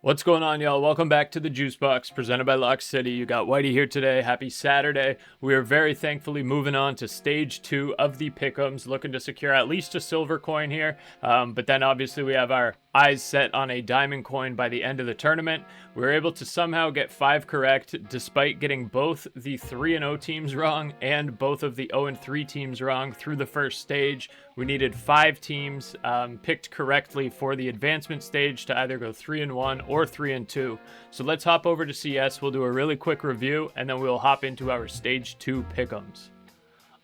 What's going on, y'all? Welcome back to the JuiceBox presented by LOCKCITY. You got Whitey here today. Happy Saturday. We are very thankfully moving on to stage 2 of the Pickems, looking to secure at least a silver coin here. But then obviously we have our eyes set on a diamond coin by the end of the tournament. We were able to somehow get 5 correct despite getting both the 3-0 teams wrong and both of the 0-3 teams wrong through the first stage. We needed 5 teams picked correctly for the advancement stage to either go 3-1 or 3-2. So let's hop over to CS. We'll do a really quick review and then we'll hop into our stage 2 pick'ems.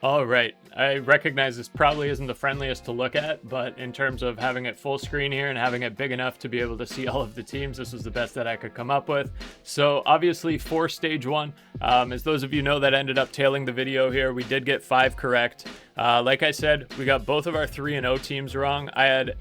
All right, I recognize this probably isn't the friendliest to look at, but in terms of having it full screen here and having it big enough to be able to see all of the teams, this was the best that I could come up with. So obviously for stage 1, as those of you know that ended up tailing the video here, we did get 5 correct. Like I said, we got both of our 3-0 teams wrong. I had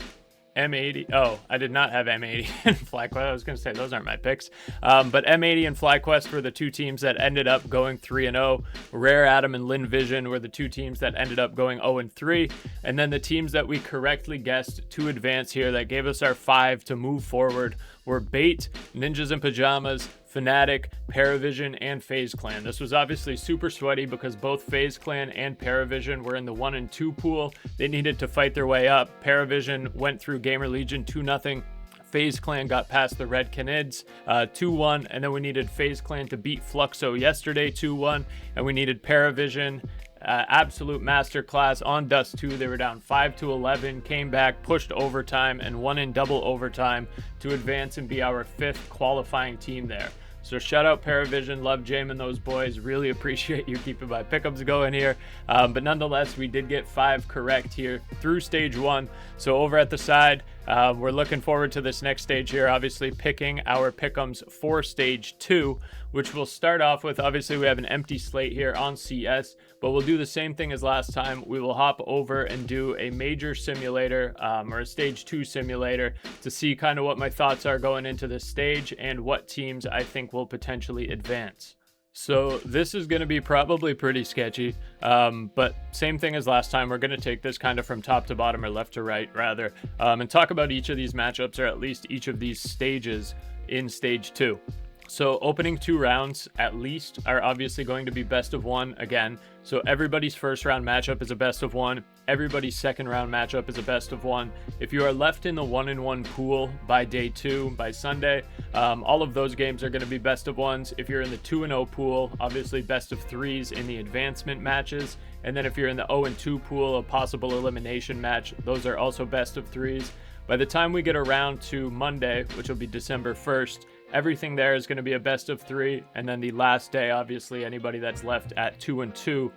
M80. Oh, I did not have M80 and FlyQuest. I was going to say those aren't my picks. But M80 and FlyQuest were the 2 teams that ended up going 3-0. Rare Atom and Lin Vision were the 2 teams that ended up going 0-3. And then the teams that we correctly guessed to advance here that gave us our 5 to move forward were Bait, Ninjas in Pajamas, Fnatic, Paravision, and FaZe Clan. This was obviously super sweaty because both FaZe Clan and Paravision were in the 1 and 2 pool. They needed to fight their way up. Paravision went through Gamer Legion 2-0. FaZe Clan got past the Red Canids 2-1, and then we needed FaZe Clan to beat Fluxo yesterday 2-1, and we needed Paravision absolute masterclass on Dust 2. They were down 5-11, came back, pushed overtime, and won in double overtime to advance and be our 5th qualifying team there. So shout out Paravision, love Jame and those boys. Really appreciate you keeping my pickups going here. But nonetheless, we did get 5 correct here through stage 1. So over at the side, we're looking forward to this next stage here, obviously picking our pick'ems for stage 2, which we'll start off with. Obviously, we have an empty slate here on CS, but we'll do the same thing as last time. We will hop over and do a major simulator or a stage 2 simulator to see kind of what my thoughts are going into this stage and what teams I think will potentially advance. So this is going to be probably pretty sketchy, but same thing as last time. We're going to take this kind of from top to bottom, or left to right rather, and talk about each of these matchups, or at least each of these stages in stage 2. So opening 2 rounds at least are obviously going to be best of 1 again. So everybody's first round matchup is a best of 1. Everybody's second round matchup is a best of 1. If you are left in the 1-1 pool by day 2, by Sunday, all of those games are going to be best of 1s. If you're in the 2-0 pool, obviously best of 3s in the advancement matches. And then if you're in the 0-2 pool, a possible elimination match, those are also best of 3s. By the time we get around to Monday, which will be December 1st, everything there is going to be a best of 3, and then the last day, obviously, anybody that's left at 2-2,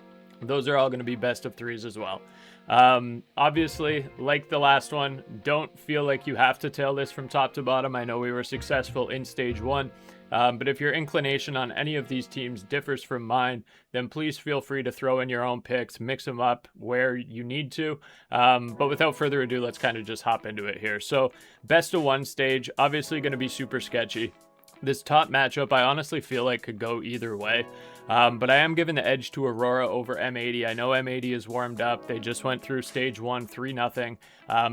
those are all going to be best of 3s as well. Obviously, like the last one, don't feel like you have to tail this from top to bottom. I know we were successful in stage 1, but if your inclination on any of these teams differs from mine, then please feel free to throw in your own picks, mix them up where you need to. But without further ado, let's kind of just hop into it here. So best of 1 stage, obviously going to be super sketchy. This top matchup, I honestly feel like could go either way, but I am giving the edge to Aurora over M80. I know M80 is warmed up. They just went through stage 1, 3-0,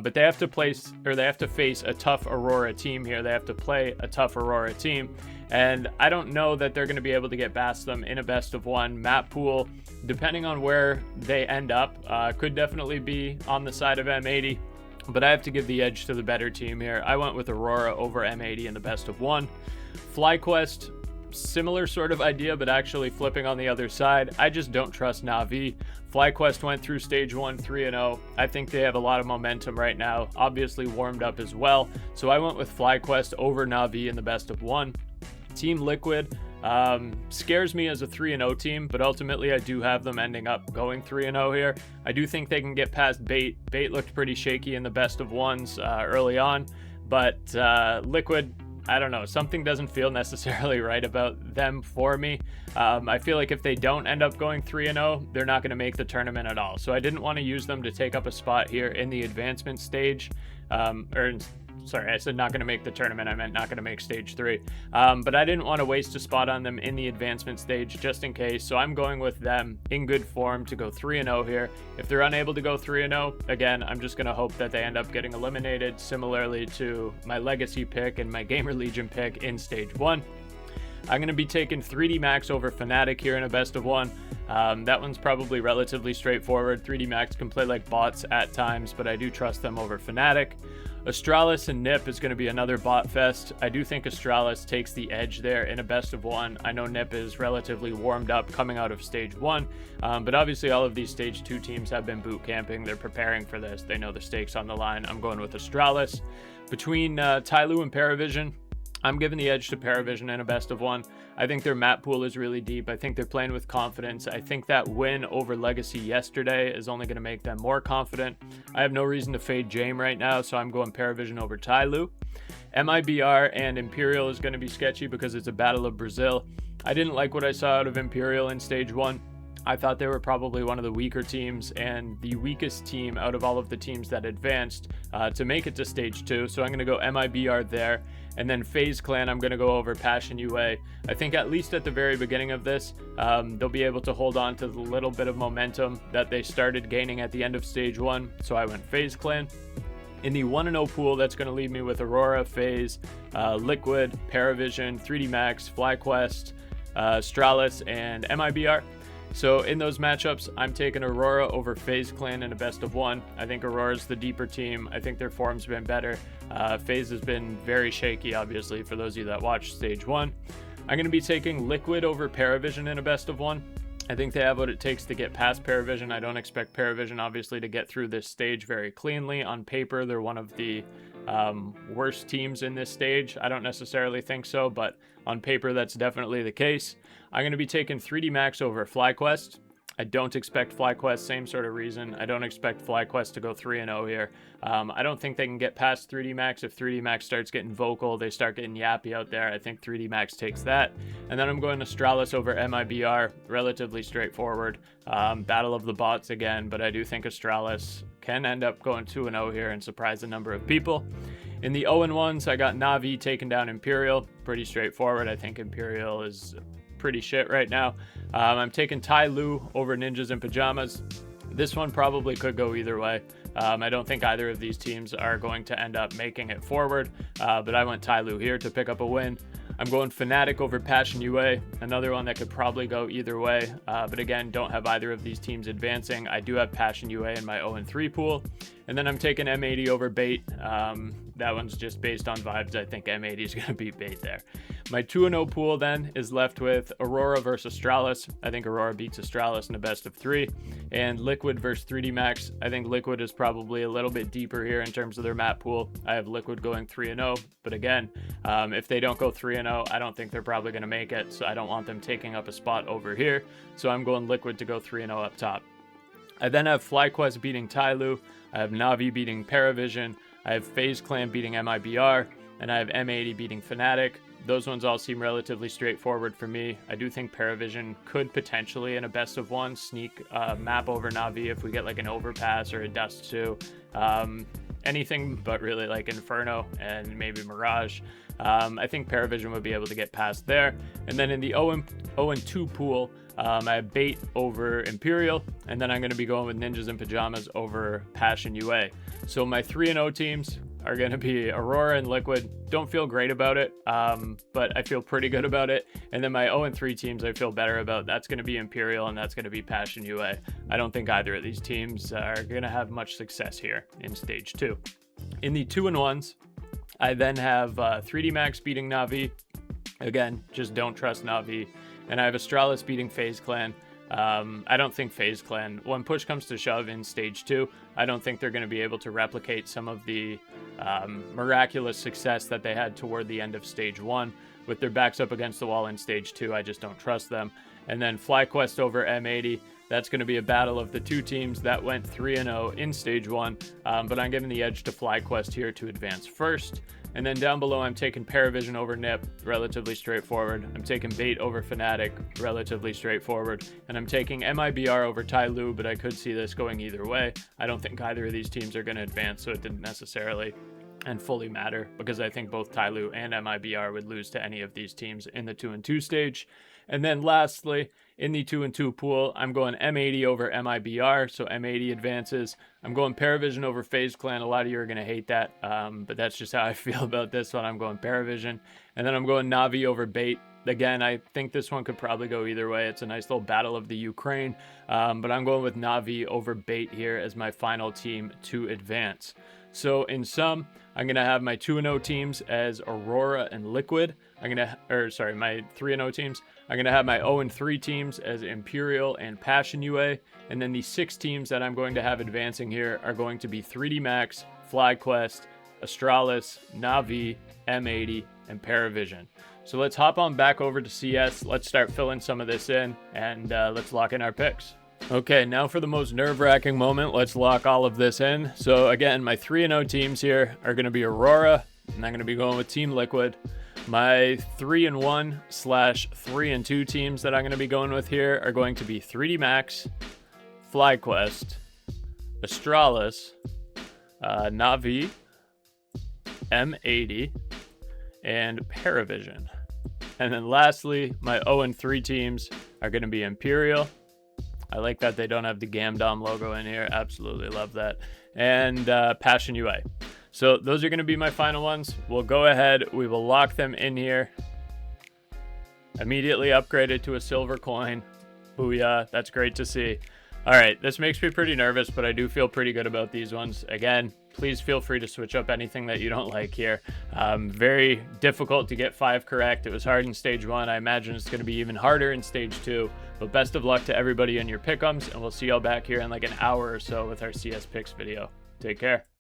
but they have to face a tough Aurora team here. They have to play a tough Aurora team, and I don't know that they're going to be able to get past them in a best of 1 map pool. Depending on where they end up, could definitely be on the side of M80. But I have to give the edge to the better team here. I went with Aurora over M80 in the best of 1. FlyQuest, similar sort of idea, but actually flipping on the other side. I just don't trust Na'Vi. FlyQuest went through stage 1, 3-0. I think they have a lot of momentum right now, obviously warmed up as well. So I went with FlyQuest over Na'Vi in the best of 1. Team Liquid scares me as a 3-0 team, but ultimately I do have them ending up going 3-0 here. I do think they can get past Bait. Bait looked pretty shaky in the best of 1s early on, but Liquid, I don't know, something doesn't feel necessarily right about them for me. I feel like if they don't end up going 3-0, they're not going to make the tournament at all. So I didn't want to use them to take up a spot here in the advancement stage, or sorry, I said not going to make the tournament. I meant not going to make stage 3. But I didn't want to waste a spot on them in the advancement stage just in case. So I'm going with them in good form to go 3-0 here. If they're unable to go 3-0, again, I'm just going to hope that they end up getting eliminated, similarly to my Legacy pick and my Gamer Legion pick in stage 1. I'm going to be taking 3D Max over Fnatic here in a best of 1. That one's probably relatively straightforward. 3D Max can play like bots at times, but I do trust them over Fnatic. Astralis and Nip is going to be another bot fest. I do think Astralis takes the edge there in a best of 1. I know Nip is relatively warmed up coming out of stage 1, but obviously all of these stage 2 teams have been boot camping. They're preparing for this. They know the stakes on the line. I'm going with Astralis. Between Tyloo and Paravision, I'm giving the edge to Paravision in a best of 1. I think their map pool is really deep. I think they're playing with confidence. I think that win over Legacy yesterday is only going to make them more confident. I have no reason to fade Jame right now, so I'm going Paravision over Tyloo. MIBR and Imperial is going to be sketchy because it's a Battle of Brazil. I didn't like what I saw out of Imperial in stage 1. I thought they were probably one of the weaker teams and the weakest team out of all of the teams that advanced to make it to stage 2. So I'm going to go MIBR there. And then FaZe Clan, I'm going to go over Passion UA. I think at least at the very beginning of this, they'll be able to hold on to the little bit of momentum that they started gaining at the end of stage 1. So I went FaZe Clan. In the 1-0 pool, that's going to leave me with Aurora, FaZe, Liquid, Paravision, 3D Max, FlyQuest, Astralis, and MIBR. So in those matchups, I'm taking Aurora over FaZe Clan in a best of 1. I think Aurora's the deeper team. I think their form's been better. FaZe has been very shaky, obviously, for those of you that watched stage 1. I'm going to be taking Liquid over Paravision in a best of 1. I think they have what it takes to get past Paravision. I don't expect Paravision, obviously, to get through this stage very cleanly. On paper, they're one of the worst teams in this stage. I don't necessarily think so, but on paper, that's definitely the case. I'm going to be taking 3D Max over FlyQuest. I don't expect FlyQuest, same sort of reason. I don't expect FlyQuest to go 3-0 here. I don't think they can get past 3D Max. If 3D Max starts getting vocal, they start getting yappy out there, I think 3D Max takes that. And then I'm going Astralis over MIBR, relatively straightforward. Battle of the bots again, but I do think Astralis can end up going 2-0 here and surprise a number of people. In the 0-1s, I got Na'Vi taking down Imperial. Pretty straightforward. I think Imperial is pretty shit right now. I'm taking Tyloo over Ninjas in Pajamas. This one probably could go either way. I don't think either of these teams are going to end up making it forward, but I went Tyloo here to pick up a win. I'm going Fnatic over Passion UA, another one that could probably go either way, but again, don't have either of these teams advancing. I do have Passion UA in my 0-3 pool, and then I'm taking M80 over Bait. That one's just based on vibes. I think M80 is going to beat Bait there. My 2-0 pool then is left with Aurora versus Astralis. I think Aurora beats Astralis in a best of 3. And Liquid versus 3D Max. I think Liquid is probably a little bit deeper here in terms of their map pool. I have Liquid going 3-0. But again, if they don't go 3-0, I don't think they're probably going to make it. So I don't want them taking up a spot over here. So I'm going Liquid to go 3-0 up top. I then have FlyQuest beating Tyloo. I have Na'Vi beating Paravision. I have FaZe Clan beating MIBR. And I have M80 beating Fnatic. Those ones all seem relatively straightforward for me. I do think Paravision could potentially, in a best of 1, sneak map over Na'Vi if we get like an overpass or a Dust 2. Anything but really like Inferno and maybe Mirage. I think Paravision would be able to get past there. And then in the 0-2 pool, I have Bait over Imperial, and then I'm going to be going with Ninjas in Pajamas over Passion UA. So my 3-0 teams are going to be Aurora and Liquid. Don't feel great about it, but I feel pretty good about it. And then my 0-3 teams I feel better about. That's going to be Imperial, and that's going to be Passion UA. I don't think either of these teams are going to have much success here in Stage 2. In the 2-1s, I then have 3D Max beating Na'Vi. Again, just don't trust Na'Vi. And I have Astralis beating FaZe Clan. I don't think FaZe Clan, when push comes to shove in Stage 2, I don't think they're going to be able to replicate some of the miraculous success that they had toward the end of Stage 1. With their backs up against the wall in Stage 2, I just don't trust them. And then FlyQuest over M80. That's going to be a battle of the two teams that went 3-0 in Stage 1, but I'm giving the edge to FlyQuest here to advance first. And then down below, I'm taking Paravision over Nip, relatively straightforward. I'm taking Bait over Fnatic, relatively straightforward. And I'm taking MIBR over Tyloo, but I could see this going either way. I don't think either of these teams are going to advance, so it didn't necessarily and fully matter, because I think both Tyloo and MIBR would lose to any of these teams in the 2-2 stage. And then lastly, in the 2-2 pool, I'm going M80 over MIBR, so M80 advances. I'm going Paravision over FaZe Clan. A lot of you are going to hate that, but that's just how I feel about this one. I'm going Paravision. And then I'm going Na'Vi over Bait. Again, I think this one could probably go either way. It's a nice little battle of the Ukraine, but I'm going with Na'Vi over Bait here as my final team to advance. So in sum, I'm going to have my 2-0 teams as Aurora and Liquid. My 3-0 teams. I'm going to have my 0-3 teams as Imperial and Passion UA. And then the 6 teams that I'm going to have advancing here are going to be 3D Max, FlyQuest, Astralis, Na'Vi, M80, and Paravision. So let's hop on back over to CS. Let's start filling some of this in, and let's lock in our picks. Okay, now for the most nerve-wracking moment, let's lock all of this in. So again, my 3-0 teams here are going to be Aurora, and I'm going to be going with Team Liquid. My 3-1/3-2 teams that I'm going to be going with here are going to be 3D Max, FlyQuest, Astralis, Na'Vi, M80, and Paravision. And then lastly, my 0-3 teams are going to be Imperial. I like that they don't have the Gamdom logo in here. Absolutely love that. And Passion UA. So those are going to be my final ones. We'll go ahead. We will lock them in here. Immediately upgraded to a silver coin. Booyah. That's great to see. All right. This makes me pretty nervous, but I do feel pretty good about these ones. Again, please feel free to switch up anything that you don't like here. Very difficult to get 5 correct. It was hard in stage 1. I imagine it's going to be even harder in stage 2. But best of luck to everybody in your Pickems, and we'll see y'all back here in like an hour or so with our CS Picks video. Take care.